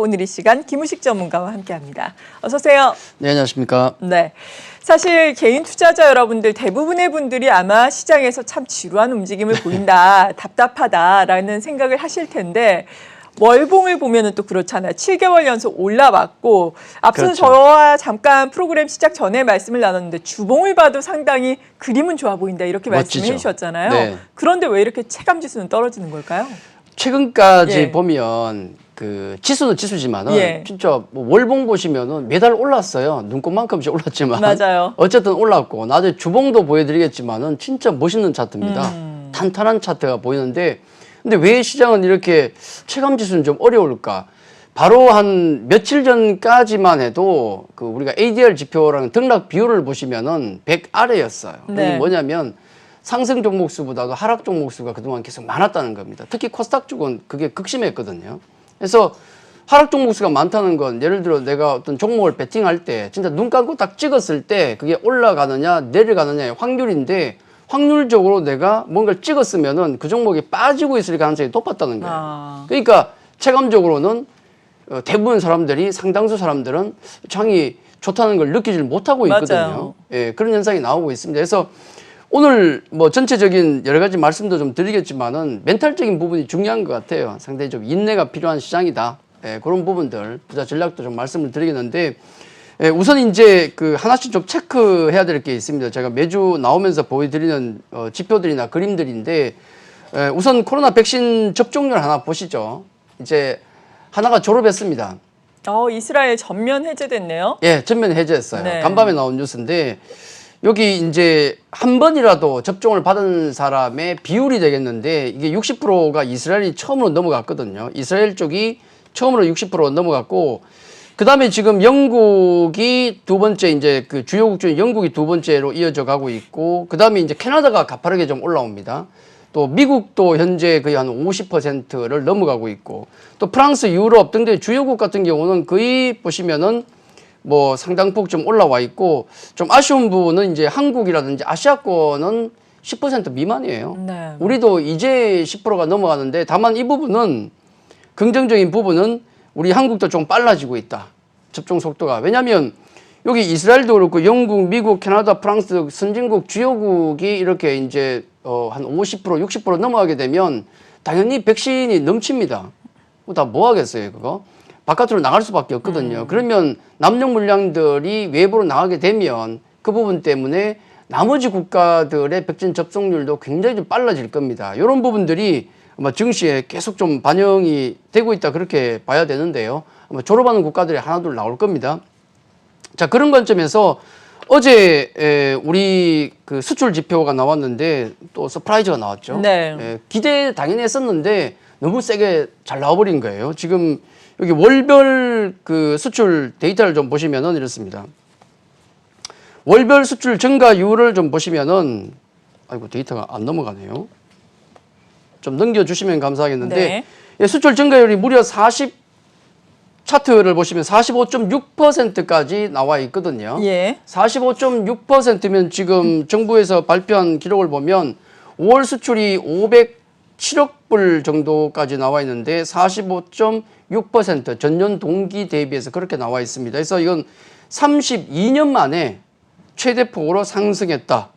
오늘 이 시간 김우식 전문가와 함께합니다. 어서 오세요. 네, 안녕하십니까. 네, 사실 개인 투자자 여러분들 대부분의 분들이 아마 시장에서 참 지루한 움직임을 보인다, 답답하다라는 생각을 하실 텐데 월봉을 보면은 또 그렇잖아요. 7개월 연속 올라왔고 앞서 그렇죠. 저와 잠깐 프로그램 시작 전에 말씀을 나눴는데 주봉을 봐도 상당히 그림은 좋아 보인다 이렇게 멋지죠. 말씀해 주셨잖아요. 네. 그런데 왜 이렇게 체감 지수는 떨어지는 걸까요? 최근까지 예. 보면 그 지수는 지수지만은 예. 진짜 뭐 월봉 보시면은 매달 올랐어요. 눈꽃만큼씩 올랐지만 맞아요. 어쨌든 올랐고 나중에 주봉도 보여드리겠지만은 진짜 멋있는 차트입니다. 탄탄한 차트가 보이는데 근데 왜 시장은 이렇게 체감 지수는 좀 어려울까? 바로 한 며칠 전까지만 해도 그 우리가 ADR 지표라는 등락 비율을 보시면은 100 아래였어요. 네. 그게 뭐냐면 상승 종목 수보다도 하락 종목 수가 그동안 계속 많았다는 겁니다. 특히 코스닥 쪽은 그게 극심했거든요. 그래서 하락 종목 수가 많다는 건 예를 들어 내가 어떤 종목을 베팅할 때 진짜 눈 감고 딱 찍었을 때 그게 올라가느냐 내려가느냐의 확률인데 확률적으로 내가 뭔가를 찍었으면은 그 종목이 빠지고 있을 가능성이 높았다는 거예요. 그러니까 체감적으로는 대부분 사람들이 상당수 사람들은 장이 좋다는 걸 느끼질 못하고 있거든요. 맞아요. 예, 그런 현상이 나오고 있습니다. 그래서 오늘 뭐 전체적인 여러 가지 말씀도 좀 드리겠지만은 멘탈적인 부분이 중요한 것 같아요. 상당히 좀 인내가 필요한 시장이다. 예, 그런 부분들 투자 전략도 좀 말씀을 드리겠는데 예, 우선 이제 그 하나씩 좀 체크해야 될 게 있습니다. 제가 매주 나오면서 보여드리는 지표들이나 그림들인데 우선 코로나 백신 접종률 하나 보시죠. 이제 하나가 졸업했습니다. 이스라엘 전면 해제됐네요. 예, 전면 해제했어요. 네. 간밤에 나온 뉴스인데 여기 이제 한 번이라도 접종을 받은 사람의 비율이 되겠는데 이게 60%가 이스라엘이 처음으로 넘어갔거든요. 이스라엘 쪽이 처음으로 60% 넘어갔고 그 다음에 지금 영국이 두 번째 이제 그 주요국 중에 영국이 두 번째로 이어져 가고 있고 그 다음에 이제 캐나다가 가파르게 좀 올라옵니다. 또 미국도 현재 거의 한 50%를 넘어가고 있고 또 프랑스, 유럽 등등 주요국 같은 경우는 거의 보시면은 뭐 상당폭 좀 올라와 있고 좀 아쉬운 부분은 이제 한국이라든지 아시아권은 10% 미만이에요. 네. 우리도 이제 10%가 넘어가는데 다만 이 부분은 긍정적인 부분은 우리 한국도 좀 빨라지고 있다. 접종 속도가. 왜냐하면 여기 이스라엘도 그렇고 영국, 미국, 캐나다, 프랑스 선진국 주요국이 이렇게 이제 한 50%, 60% 넘어가게 되면 당연히 백신이 넘칩니다. 다 뭐 하겠어요, 그거? 바깥으로 나갈 수밖에 없거든요. 그러면 남용 물량들이 외부로 나가게 되면 그 부분 때문에 나머지 국가들의 백신 접종률도 굉장히 좀 빨라질 겁니다. 이런 부분들이 아마 증시에 계속 좀 반영이 되고 있다 그렇게 봐야 되는데요. 아마 졸업하는 국가들이 하나둘 나올 겁니다. 자, 그런 관점에서 어제 우리 그 수출 지표가 나왔는데 또 서프라이즈가 나왔죠. 네. 기대 당연히 했었는데 너무 세게 잘 나와버린 거예요. 지금 여기 월별 그 수출 데이터를 좀 보시면은 이렇습니다. 월별 수출 증가율을 좀 보시면은 아이고 데이터가 안 넘어가네요. 좀 넘겨주시면 감사하겠는데 네. 예, 수출 증가율이 무려 40 차트를 보시면 45.6%까지 나와 있거든요. 예. 45.6%면 지금 정부에서 발표한 기록을 보면 5월 수출이 507억 불 정도까지 나와 있는데 45.6% 전년 동기 대비해서 그렇게 나와 있습니다. 그래서 이건 32년 만에 최대폭으로 상승했다.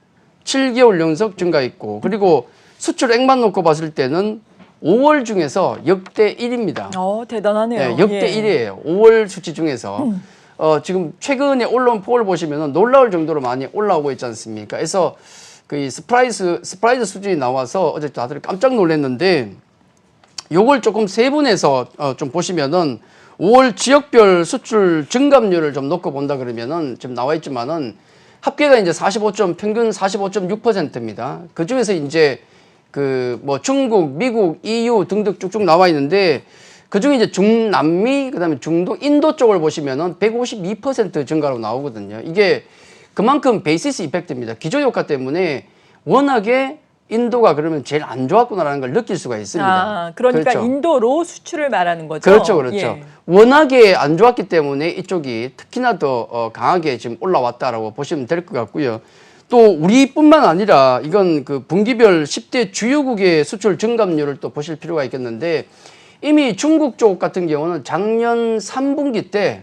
7개월 연속 증가했고 그리고 수출액만 놓고 봤을 때는 5월 중에서 역대 1위입니다. 대단하네요. 네, 역대 1위예요. 5월 수치 중에서. 지금 최근에 올라온 폭을 보시면 놀라울 정도로 많이 올라오고 있지 않습니까? 그래서 그 스프라이즈 수준이 나와서 어제 다들 깜짝 놀랐는데 요걸 조금 세분해서 좀 보시면은 5월 지역별 수출 증감률을 좀 놓고 본다 그러면은 지금 나와 있지만은 합계가 이제 평균 45.6%입니다. 그 중에서 이제 그 뭐 중국, 미국, EU 등등 쭉쭉 나와 있는데 그 중에 이제 중남미, 그다음에 중동, 인도 쪽을 보시면은 152% 증가로 나오거든요. 이게 그만큼 베이시스 이펙트입니다. 기저효과 때문에 워낙에 인도가 그러면 제일 안 좋았구나라는 걸 느낄 수가 있습니다. 그러니까 그렇죠. 인도로 수출을 말하는 거죠. 그렇죠, 그렇죠. 예. 워낙에 안 좋았기 때문에 이쪽이 특히나 더 강하게 지금 올라왔다라고 보시면 될 것 같고요. 또 우리뿐만 아니라 이건 그 분기별 10대 주요국의 수출 증감률을 또 보실 필요가 있겠는데 이미 중국 쪽 같은 경우는 작년 3분기 때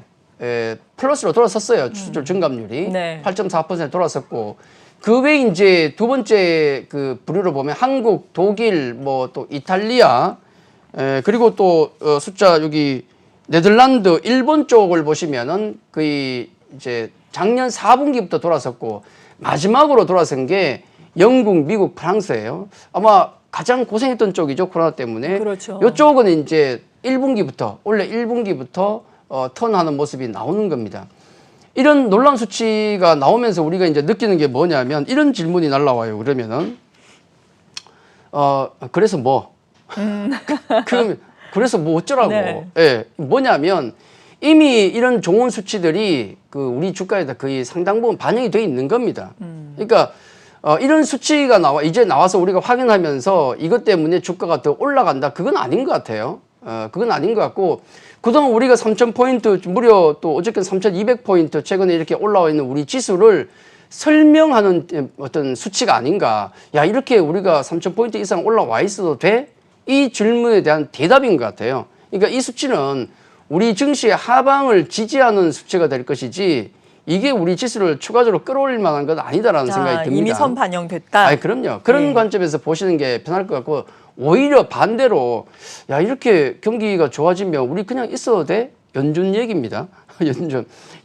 플러스로 돌아섰어요. 수출 증감률이 네. 8.4% 돌아섰고 그 외에 이제 두 번째 그 부류로 보면 한국, 독일, 뭐 또 이탈리아 그리고 또 숫자 여기 네덜란드, 일본 쪽을 보시면은 거의 이제 작년 4분기부터 돌아섰고 마지막으로 돌아선 게 영국, 미국, 프랑스예요. 아마 가장 고생했던 쪽이죠. 코로나 때문에. 그렇죠. 이쪽은 이제 1분기부터 원래 1분기부터 턴하는 모습이 나오는 겁니다. 이런 놀라운 수치가 나오면서 우리가 이제 느끼는 게 뭐냐면 이런 질문이 날라와요. 그러면은 그래서 뭐? 그래서 뭐 어쩌라고? 네. 예, 뭐냐면 이미 이런 좋은 수치들이 그 우리 주가에다 거의 상당 부분 반영이 돼 있는 겁니다. 그러니까 이런 수치가 이제 나와서 우리가 확인하면서 이것 때문에 주가가 더 올라간다. 그건 아닌 것 같아요. 그건 아닌 것 같고 그동안 우리가 3,000포인트 무려 또 어저께는 3,200포인트 최근에 이렇게 올라와 있는 우리 지수를 설명하는 어떤 수치가 아닌가. 야, 이렇게 우리가 3,000포인트 이상 올라와 있어도 돼? 이 질문에 대한 대답인 것 같아요. 그러니까 이 수치는 우리 증시의 하방을 지지하는 수치가 될 것이지 이게 우리 지수를 추가적으로 끌어올릴 만한 건 아니다라는 생각이 듭니다. 이미 선 반영됐다. 아니, 그럼요. 그런 관점에서 보시는 게 편할 것 같고 오히려 반대로 야, 이렇게 경기가 좋아지면 우리 그냥 있어도 돼? 연준 얘기입니다.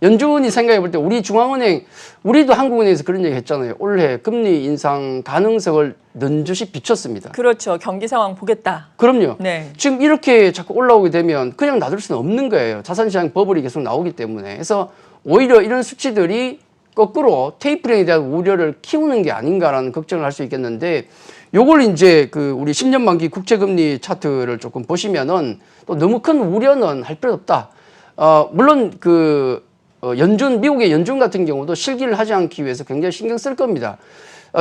연준이 생각해 볼 때 우리 중앙은행, 우리도 한국은행에서 그런 얘기 했잖아요. 올해 금리 인상 가능성을 넌주시 비췄습니다. 그렇죠. 경기 상황 보겠다. 그럼요. 네. 지금 이렇게 자꾸 올라오게 되면 그냥 놔둘 수는 없는 거예요. 자산시장 버블이 계속 나오기 때문에. 그래서 오히려 이런 수치들이 거꾸로 테이퍼링에 대한 우려를 키우는 게 아닌가라는 걱정을 할 수 있겠는데 요걸 이제 그 우리 10년 만기 국채금리 차트를 조금 보시면은 또 너무 큰 우려는 할 필요 없다. 물론 미국의 연준 같은 경우도 실기를 하지 않기 위해서 굉장히 신경 쓸 겁니다.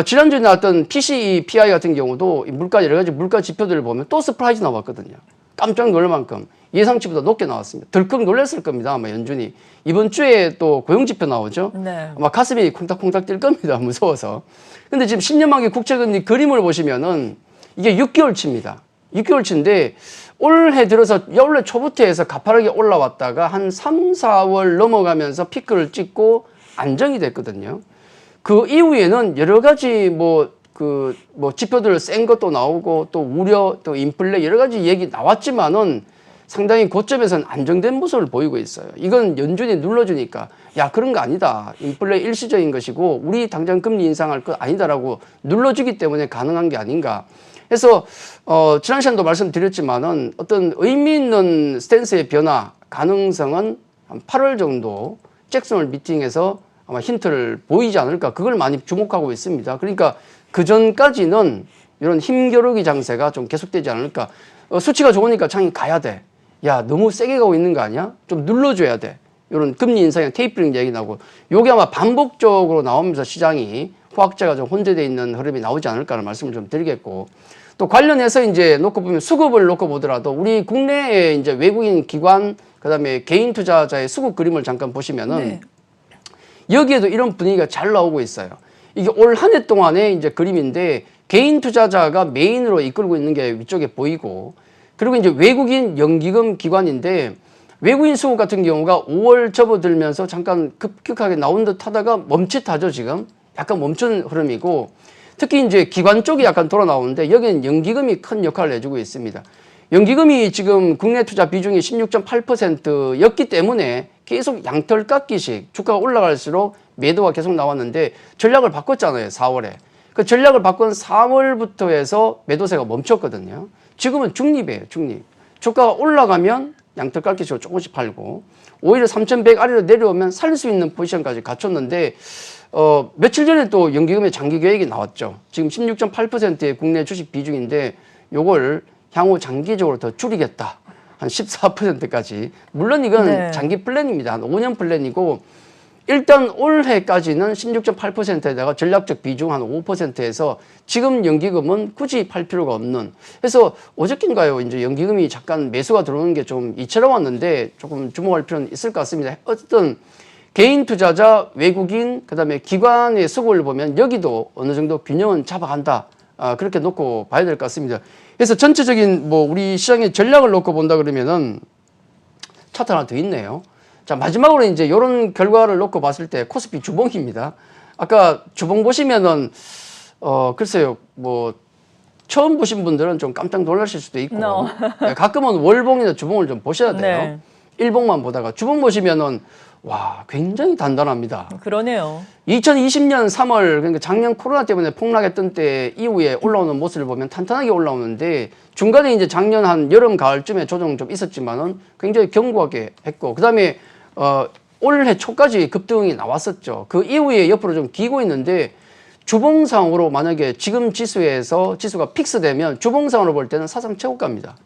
지난주에 나왔던 PCE, PI 같은 경우도 여러 가지 물가 지표들을 보면 또 서프라이즈 나왔거든요. 깜짝 놀랄 만큼 예상치보다 높게 나왔습니다. 덜컥 놀랐을 겁니다. 아마 연준이. 이번 주에 또 고용지표 나오죠. 네. 아마 가슴이 콩닥콩닥 뛸 겁니다. 무서워서. 근데 지금 10년 만기 국채금리 그림을 보시면은 이게 6개월치입니다. 6개월치인데 올해 들어서 원래 초부터 해서 가파르게 올라왔다가 한 3, 4월 넘어가면서 피크를 찍고 안정이 됐거든요. 그 이후에는 여러 가지 지표들 센 것도 나오고 또 우려 또 인플레 여러 가지 얘기 나왔지만은 상당히 고점에서는 안정된 모습을 보이고 있어요. 이건 연준이 눌러주니까 야, 그런 거 아니다. 인플레 일시적인 것이고 우리 당장 금리 인상할 것 아니다라고 눌러주기 때문에 가능한 게 아닌가. 그래서 지난 시간도 말씀드렸지만은 어떤 의미 있는 스탠스의 변화 가능성은 한 8월 정도 잭슨홀 미팅에서 아마 힌트를 보이지 않을까. 그걸 많이 주목하고 있습니다. 그러니까 그 전까지는 이런 힘겨루기 장세가 좀 계속되지 않을까. 수치가 좋으니까 장이 가야 돼. 야, 너무 세게 가고 있는 거 아니야? 좀 눌러줘야 돼. 이런 금리 인상이나 테이퍼링 얘기 나오고 요게 아마 반복적으로 나오면서 시장이 후학자가 좀 혼재되어 있는 흐름이 나오지 않을까라는 말씀을 좀 드리겠고 또 관련해서 이제 놓고 보면 수급을 놓고 보더라도 우리 국내에 이제 외국인 기관 그다음에 개인 투자자의 수급 그림을 잠깐 보시면은 네. 여기에도 이런 분위기가 잘 나오고 있어요. 이게 올 한 해 동안의 이제 그림인데 개인 투자자가 메인으로 이끌고 있는 게 위쪽에 보이고 그리고 이제 외국인 연기금 기관인데 외국인 수급 같은 경우가 5월 접어들면서 잠깐 급격하게 나온 듯 하다가 멈칫하죠, 지금. 약간 멈춘 흐름이고 특히 이제 기관 쪽이 약간 돌아 나오는데 여기는 연기금이 큰 역할을 해주고 있습니다. 연기금이 지금 국내 투자 비중이 16.8%였기 때문에 계속 양털 깎기식 주가가 올라갈수록 매도가 계속 나왔는데 전략을 바꿨잖아요, 4월에. 그 전략을 바꾼 4월부터 해서 매도세가 멈췄거든요. 지금은 중립이에요, 중립. 주가가 올라가면 양털 깎기식으로 조금씩 팔고 오히려 3,100 아래로 내려오면 살 수 있는 포지션까지 갖췄는데 며칠 전에 또 연기금의 장기 계획이 나왔죠. 지금 16.8%의 국내 주식 비중인데 요걸 향후 장기적으로 더 줄이겠다. 한 14%까지. 물론 이건 네. 장기 플랜입니다. 한 5년 플랜이고 일단 올해까지는 16.8%에다가 전략적 비중 한 5%에서 지금 연기금은 굳이 팔 필요가 없는. 그래서 어저께인가요? 이제 연기금이 잠깐 매수가 들어오는 게 좀 이처럼 왔는데 조금 주목할 필요는 있을 것 같습니다. 어쨌든 개인 투자자, 외국인, 그다음에 기관의 수급을 보면 여기도 어느 정도 균형은 잡아간다. 그렇게 놓고 봐야 될 것 같습니다. 그래서 전체적인 뭐 우리 시장의 전략을 놓고 본다 그러면은 차트 하나 더 있네요. 자, 마지막으로 이제 이런 결과를 놓고 봤을 때 코스피 주봉입니다. 아까 주봉 보시면은 글쎄요, 뭐 처음 보신 분들은 좀 깜짝 놀라실 수도 있고 네, 가끔은 월봉이나 주봉을 좀 보셔야 돼요. 네. 일봉만 보다가 주봉 보시면은 와, 굉장히 단단합니다. 그러네요. 2020년 3월 그러니까 작년 코로나 때문에 폭락했던 때 이후에 올라오는 모습을 보면 탄탄하게 올라오는데 중간에 이제 작년 한 여름 가을쯤에 조정 좀 있었지만은 굉장히 견고하게 했고 그다음에 올해 초까지 급등이 나왔었죠. 그 이후에 옆으로 좀 기고 있는데 주봉상으로 만약에 지금 지수가 픽스되면 주봉상으로 볼 때는 사상 최고가입니다.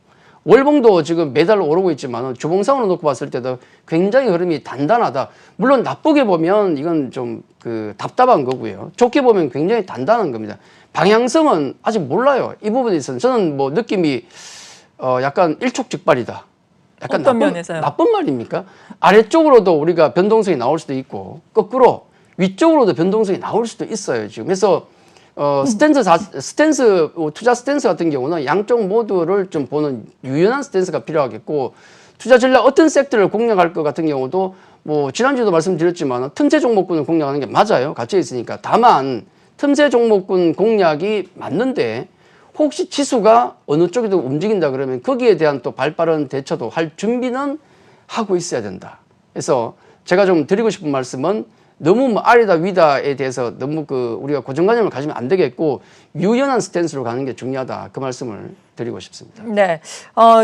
월봉도 지금 매달 오르고 있지만 주봉상으로 놓고 봤을 때도 굉장히 흐름이 단단하다. 물론 나쁘게 보면 이건 좀 답답한 거고요. 좋게 보면 굉장히 단단한 겁니다. 방향성은 아직 몰라요. 이 부분에 있어서 저는 뭐 느낌이 약간 일촉즉발이다. 약간 어떤 면에서요? 나쁜 말입니까? 아래쪽으로도 우리가 변동성이 나올 수도 있고 거꾸로 위쪽으로도 변동성이 나올 수도 있어요. 지금 그래서 투자 스탠스 같은 경우는 양쪽 모두를 좀 보는 유연한 스탠스가 필요하겠고 투자 전략 어떤 섹터를 공략할 것 같은 경우도 뭐 지난주에도 말씀드렸지만 틈새 종목군을 공략하는 게 맞아요. 갇혀 있으니까. 다만 틈새 종목군 공략이 맞는데 혹시 지수가 어느 쪽에도 움직인다 그러면 거기에 대한 또 발빠른 대처도 할 준비는 하고 있어야 된다. 그래서 제가 좀 드리고 싶은 말씀은 너무 뭐 아래다 위다에 대해서 너무 우리가 고정관념을 가지면 안 되겠고 유연한 스탠스로 가는 게 중요하다. 그 말씀을 드리고 싶습니다. 네,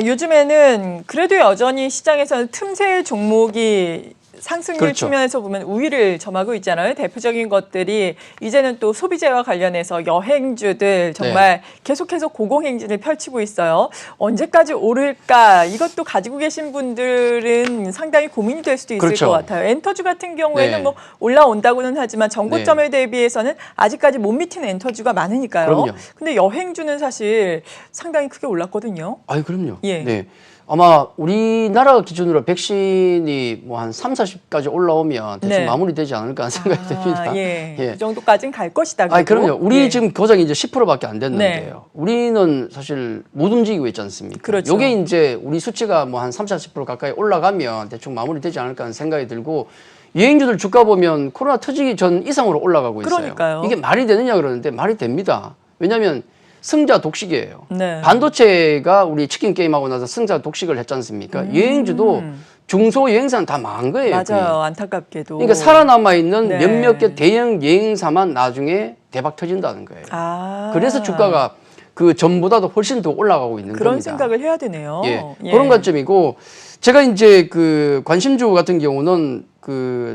요즘에는 그래도 여전히 시장에서는 틈새 종목이 상승률 그렇죠. 측면에서 보면 우위를 점하고 있잖아요. 대표적인 것들이 이제는 또 소비재와 관련해서 여행주들 정말 계속해서 고공행진을 펼치고 있어요. 언제까지 오를까? 이것도 가지고 계신 분들은 상당히 고민이 될 수도 있을 그렇죠. 것 같아요. 엔터주 같은 경우에는 네. 뭐 올라온다고는 하지만 전고점에 대비해서는 아직까지 못 미친 엔터주가 많으니까요. 그럼요. 근데 여행주는 사실 상당히 크게 올랐거든요. 아유, 그럼요. 예. 네. 아마 우리나라 기준으로 백신이 뭐 한 3, 40까지 올라오면 대충 네. 마무리되지 않을까 하는 생각이 듭니다. 예. 예. 그 정도까지는 갈 것이다. 아, 그럼요. 우리 예. 지금 고작이 이제 10%밖에 안 됐는데요. 네. 우리는 사실 못 움직이고 있지 않습니까? 그렇죠. 요게 이제 우리 수치가 뭐 한 3, 40% 가까이 올라가면 대충 마무리되지 않을까 하는 생각이 들고 여행주들 주가 보면 코로나 터지기 전 이상으로 올라가고 있어요. 그러니까요. 이게 말이 되느냐 그러는데 말이 됩니다. 왜냐하면 승자 독식이에요. 네. 반도체가 우리 치킨 게임하고 나서 승자 독식을 했지 않습니까? 여행주도 중소 여행사는 다 망한 거예요. 맞아요. 거의. 안타깝게도. 그러니까 살아남아 있는 네. 몇몇 개 대형 여행사만 나중에 대박 터진다는 거예요. 그래서 주가가 그 전보다도 훨씬 더 올라가고 있는 그런 겁니다. 생각을 해야 되네요. 예, 예. 그런 관점이고 제가 이제 관심주 같은 경우는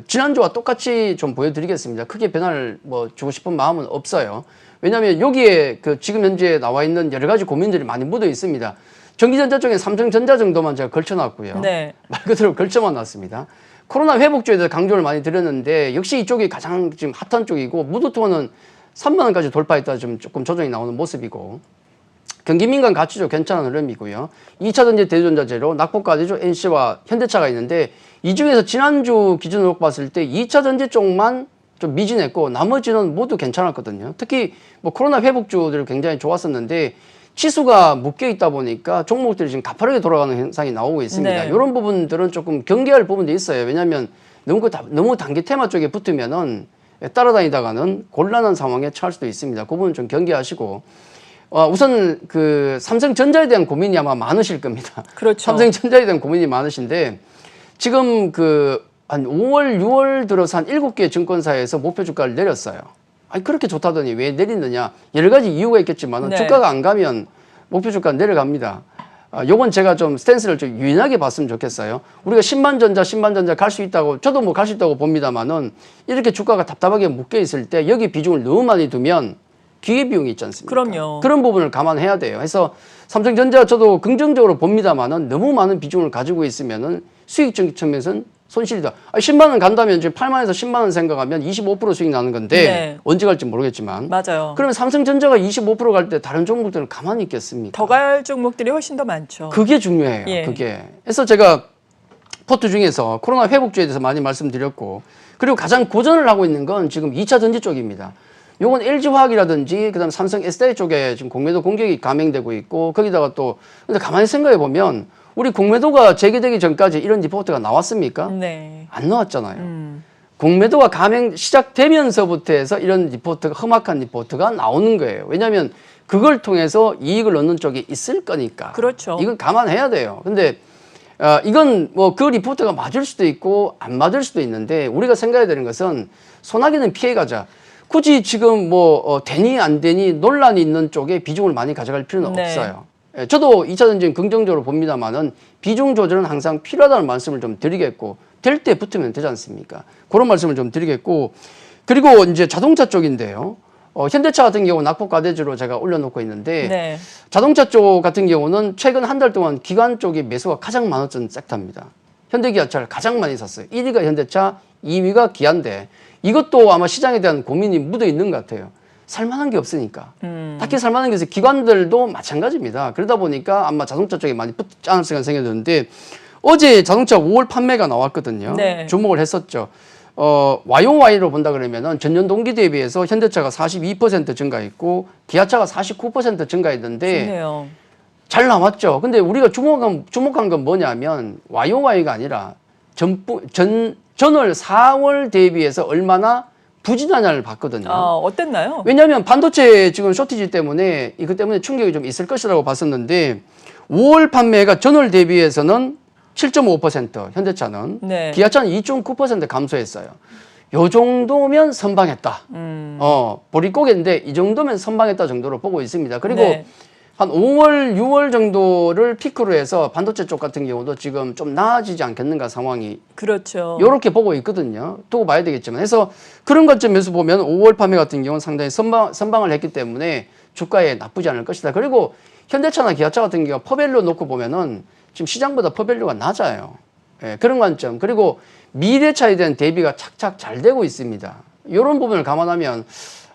지난주와 똑같이 좀 보여드리겠습니다. 크게 변화를 뭐 주고 싶은 마음은 없어요. 왜냐하면 여기에 지금 현재 나와 있는 여러 가지 고민들이 많이 묻어 있습니다. 전기전자 쪽에 삼성전자 정도만 제가 걸쳐놨고요. 네. 말 그대로 걸쳐만 놨습니다. 코로나 회복주에 대해서 강조를 많이 드렸는데 역시 이쪽이 가장 지금 핫한 쪽이고 무드투어는 3만 원까지 돌파했다 좀 조금 조정이 나오는 모습이고 경기민간 가치조 괜찮은 흐름이고요. 2차 전지 대전자재로 낙폭가지조 NC와 현대차가 있는데 이 중에서 지난주 기준으로 봤을 때 2차 전지 쪽만 좀 미진했고 나머지는 모두 괜찮았거든요. 특히 뭐 코로나 회복주들 굉장히 좋았었는데 지수가 묶여 있다 보니까 종목들이 지금 가파르게 돌아가는 현상이 나오고 있습니다. 네. 이런 부분들은 조금 경계할 부분도 있어요. 왜냐하면 너무 단기 테마 쪽에 붙으면은 따라다니다가는 곤란한 상황에 처할 수도 있습니다. 그 부분은 좀 경계하시고 우선 삼성전자에 대한 고민이 아마 많으실 겁니다. 그렇죠. 삼성전자에 대한 고민이 많으신데 지금 한 5월, 6월 들어서 한 7개 증권사에서 목표 주가를 내렸어요. 아니, 그렇게 좋다더니 왜 내리느냐. 여러 가지 이유가 있겠지만 네. 주가가 안 가면 목표 주가 내려갑니다. 요건 제가 좀 스탠스를 좀 유연하게 봤으면 좋겠어요. 우리가 10만전자 갈 수 있다고, 저도 뭐 갈 수 있다고 봅니다만은 이렇게 주가가 답답하게 묶여 있을 때 여기 비중을 너무 많이 두면 기회비용이 있지 않습니까? 그럼요. 그런 부분을 감안해야 돼요. 그래서 삼성전자 저도 긍정적으로 봅니다만은 너무 많은 비중을 가지고 있으면은 수익적 측면에서는 손실이다. 10만 원 간다면 지금 8만 원에서 10만 원 생각하면 25% 수익 나는 건데 네. 언제 갈지 모르겠지만. 맞아요. 그러면 삼성전자가 25% 갈 때 다른 종목들은 가만히 있겠습니까? 더 갈 종목들이 훨씬 더 많죠. 그게 중요해요. 예. 그게. 그래서 제가 포트 중에서 코로나 회복주에 대해서 많이 말씀드렸고 그리고 가장 고전을 하고 있는 건 지금 2차 전지 쪽입니다. 요건 LG화학이라든지 그다음 삼성 SDI 쪽에 지금 공매도 공격이 감행되고 있고 거기다가 또 근데 가만히 생각해 보면 우리 공매도가 재개되기 전까지 이런 리포트가 나왔습니까? 네. 안 나왔잖아요. 공매도가 감행 시작되면서부터 해서 이런 리포트가 험악한 리포트가 나오는 거예요. 왜냐하면 그걸 통해서 이익을 얻는 쪽이 있을 거니까. 그렇죠. 이건 감안해야 돼요. 근데 이건 뭐 그 리포트가 맞을 수도 있고 안 맞을 수도 있는데 우리가 생각해야 되는 것은 소나기는 피해가자. 굳이 지금 뭐 되니 안 되니 논란이 있는 쪽에 비중을 많이 가져갈 필요는 네. 없어요. 저도 2차 전쟁 긍정적으로 봅니다만은 비중 조절은 항상 필요하다는 말씀을 좀 드리겠고 될 때 붙으면 되지 않습니까? 그런 말씀을 좀 드리겠고 그리고 이제 자동차 쪽인데요. 현대차 같은 경우 낙폭과대주로 제가 올려놓고 있는데 네. 자동차 쪽 같은 경우는 최근 한 달 동안 기관 쪽의 매수가 가장 많았던 섹터입니다. 현대기아차를 가장 많이 샀어요. 1위가 현대차, 2위가 기아인데 이것도 아마 시장에 대한 고민이 묻어 있는 것 같아요. 살만한 게 없으니까. 딱히 살만한 게 없어요. 기관들도 마찬가지입니다. 그러다 보니까 아마 자동차 쪽에 많이 붙지 않을까 생겼는데 어제 자동차 5월 판매가 나왔거든요. 네. 주목을 했었죠. YOY로 본다 그러면은 전년 동기 대비해서 현대차가 42% 증가했고 기아차가 49% 증가했는데 좋네요. 잘 나왔죠. 근데 우리가 주목한 건 뭐냐면 YOY가 아니라 전월 4월 대비해서 얼마나 부진하냐를 봤거든요. 어땠나요? 왜냐하면 반도체 지금 쇼티지 때문에 이것 때문에 충격이 좀 있을 것이라고 봤었는데 5월 판매가 전월 대비해서는 7.5% 현대차는 네. 기아차는 2.9% 감소했어요. 요 정도면 선방했다. 보릿고개인데 이 정도면 선방했다 정도로 보고 있습니다. 그리고 네. 한 5월, 6월 정도를 피크로 해서 반도체 쪽 같은 경우도 지금 좀 나아지지 않겠는가 상황이 그렇죠. 이렇게 보고 있거든요. 두고 봐야 되겠지만. 해서 그런 관점에서 보면 5월 판매 같은 경우는 상당히 선방을 했기 때문에 주가에 나쁘지 않을 것이다. 그리고 현대차나 기아차 같은 경우 퍼밸류 놓고 보면은 지금 시장보다 퍼밸류가 낮아요. 예, 그런 관점. 그리고 미래차에 대한 대비가 착착 잘 되고 있습니다. 이런 부분을 감안하면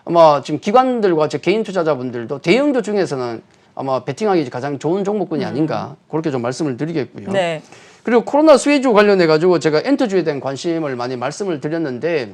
아마 지금 기관들과 제 개인 투자자분들도 대형주 중에서는 아마 베팅하기 가장 좋은 종목군이 아닌가 그렇게 좀 말씀을 드리겠고요. 네. 그리고 코로나 수혜주 관련해 가지고 제가 엔터주에 대한 관심을 많이 말씀을 드렸는데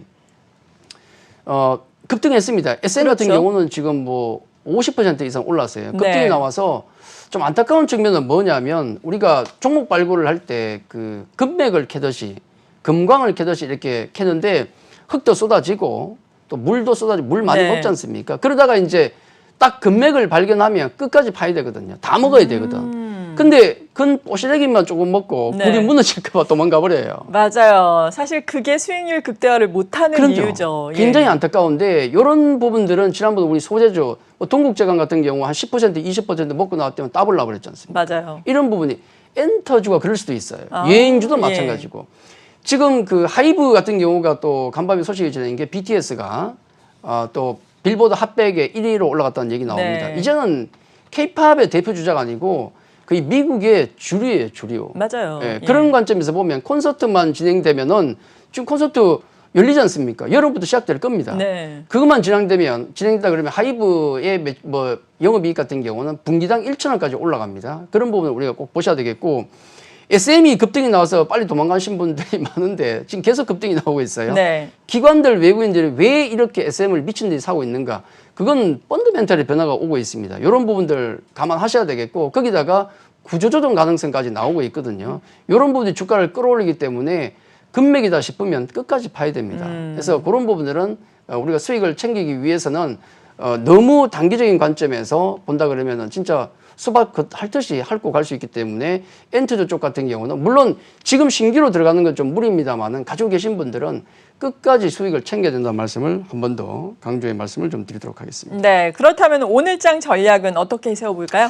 급등했습니다. SM 같은 그렇죠. 경우는 지금 뭐 50% 이상 올랐어요. 급등이 네. 나와서 좀 안타까운 측면은 뭐냐면 우리가 종목 발굴을 할 때 그 금맥을 캐듯이 금광을 캐듯이 이렇게 캐는데 흙도 쏟아지고 또 물도 쏟아지고 물 많이 네. 먹지 않습니까? 그러다가 이제 딱 금맥을 발견하면 끝까지 파야 되거든요. 다 먹어야 되거든. 근데 근 뽀시래기만 조금 먹고 네. 굴이 무너질까 봐 도망가 버려요. 맞아요. 사실 그게 수익률 극대화를 못하는 그렇죠. 이유죠. 예. 굉장히 안타까운데 이런 부분들은 지난번에 우리 소재주 뭐 동국제강 같은 경우 한 10% 20% 먹고 나왔다면 더블 나버렸지 않습니까? 맞아요. 이런 부분이 엔터주가 그럴 수도 있어요. 아, 여행주도 예. 마찬가지고. 지금 그 하이브 같은 경우가 또 간밤에 소식이 전해진 게 BTS가 또 빌보드 핫백에 1위로 올라갔다는 얘기 나옵니다. 네. 이제는 K-팝의 대표 주자가 아니고 거의 미국의 주류예요, 주류. 맞아요. 예, 예. 그런 관점에서 보면 콘서트만 진행되면은 지금 콘서트 열리지 않습니까? 여름부터 시작될 겁니다. 네. 그것만 진행되다 그러면 하이브의 뭐 영업이익 같은 경우는 분기당 1,000원까지 올라갑니다. 그런 부분을 우리가 꼭 보셔야 되겠고 SM이 급등이 나와서 빨리 도망가신 분들이 많은데 지금 계속 급등이 나오고 있어요. 네. 기관들 외국인들이 왜 이렇게 SM을 미친 듯이 사고 있는가? 그건 펀드멘탈의 변화가 오고 있습니다. 이런 부분들 감안하셔야 되겠고 거기다가 구조조정 가능성까지 나오고 있거든요. 이런 부분이 주가를 끌어올리기 때문에 금맥이다 싶으면 끝까지 봐야 됩니다. 그래서 그런 부분들은 우리가 수익을 챙기기 위해서는 너무 단기적인 관점에서 본다 그러면은 진짜 수박 핥듯이 핥고 갈 수 있기 때문에 엔트주 쪽 같은 경우는 물론 지금 신규로 들어가는 건 좀 무리입니다만은 가지고 계신 분들은 끝까지 수익을 챙겨야 된다는 말씀을 한 번 더 강조의 말씀을 좀 드리도록 하겠습니다. 네. 그렇다면 오늘장 전략은 어떻게 세워볼까요?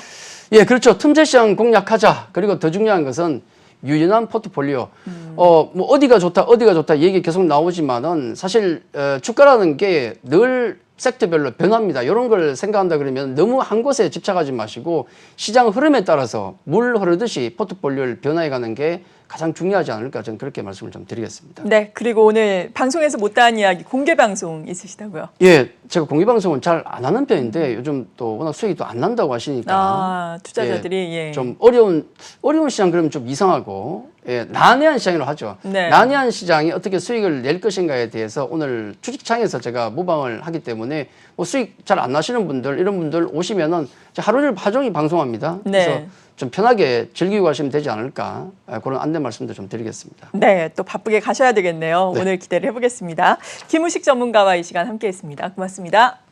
예, 그렇죠. 틈새 시장 공략하자. 그리고 더 중요한 것은 유연한 포트폴리오. 뭐 어디가 좋다 얘기 계속 나오지만은 사실 주가라는 게 늘 섹터별로 변합니다. 이런 걸 생각한다 그러면 너무 한 곳에 집착하지 마시고 시장 흐름에 따라서 물 흐르듯이 포트폴리오를 변화해가는 게 가장 중요하지 않을까 저는 그렇게 말씀을 좀 드리겠습니다. 네. 그리고 오늘 방송에서 못다한 이야기 공개 방송 있으시다고요? 예, 제가 공개 방송은 잘 안 하는 편인데 요즘 또 워낙 수익이 또 안 난다고 하시니까 투자자들이 예. 좀 어려운 시장 그러면 좀 이상하고 난해한 시장이라고 하죠. 네. 난해한 시장이 어떻게 수익을 낼 것인가에 대해서 오늘 주식창에서 제가 모방을 하기 때문에 뭐 수익 잘 안 나시는 분들 이런 분들 오시면은 하루 종일 방송합니다. 네. 그래서 좀 편하게 즐기고 가시면 되지 않을까 그런 안내 말씀도 좀 드리겠습니다. 네, 또 바쁘게 가셔야 되겠네요. 네. 오늘 기대를 해보겠습니다. 김우식 전문가와 이 시간 함께했습니다. 고맙습니다.